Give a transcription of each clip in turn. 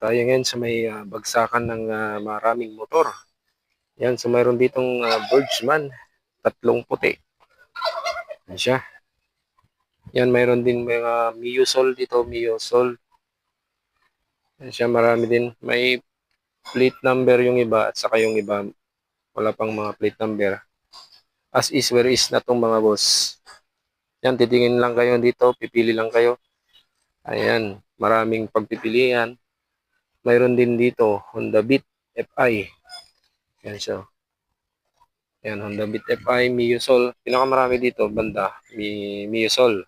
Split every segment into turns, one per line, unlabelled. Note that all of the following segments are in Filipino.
Tayo ngayon sa may bagsakan ng maraming motor. Yan, so mayroon ditong Birdsman, tatlong puti. Yan siya. Yan, mayroon din mga Miusol dito, Miusol. Yan siya, marami din. May plate number yung iba at saka yung iba wala pang mga plate number. As is, where is na tong mga boss. Yan, titingin lang kayo dito, pipili lang kayo. Ayan, maraming pagpipilian. Mayroon din dito, Honda Beat FI. Yan siya. Yan, Honda Beat FI, Miusol. Pinakamarami dito, banda, Miusol.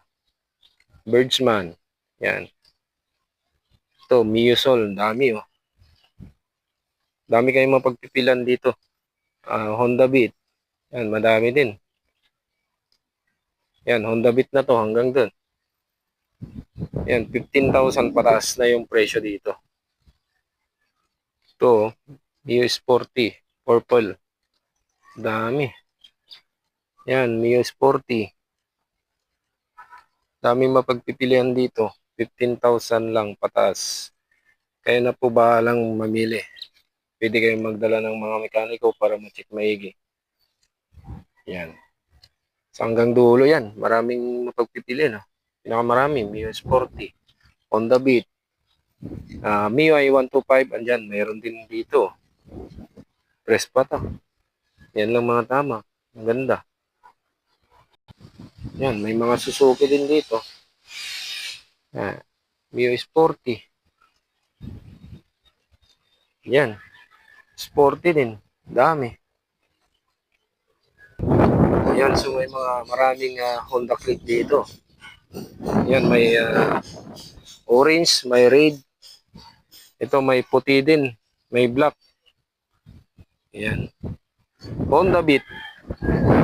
Birdsman. Yan. Ito, Miusol. Dami, oh. Dami kayong mapagpipilan dito. Honda Beat. Yan, madami din. Yan, Honda Beat na to hanggang dun. Yan, 15,000 pataas na yung presyo dito. Ito, Mio Sporty. Purple. Dami. Yan, Mio Sporty. Daming mapagpipilian dito. 15,000 lang pataas. Kaya na po bahalang mamili. Pwede kayong magdala ng mga mekaniko para ma-check maigi. Yan. So hanggang dulo yan. Maraming mapagpipilian. Pinakamarami. Mio Sporty. Honda Beat. Mio i125. Andyan. Mayroon din dito. Press pa to. Yan lang mga tama. Ang ganda. Yan, may mga Suzuki din dito. Mio Sporty. Yan. Sporty din. Dami. Yan, so may mga maraming Honda Click dito. Yan, may orange, may red. Ito may puti din. May black. Yan. Honda Beat.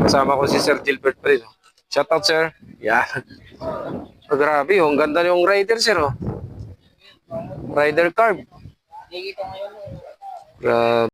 Kasama ko si Sir Gilbert pa rin. Shout out, sir. Yan. Oh, grabe, ang ganda yung rider, sir. Oh. Rider carb. Grabe.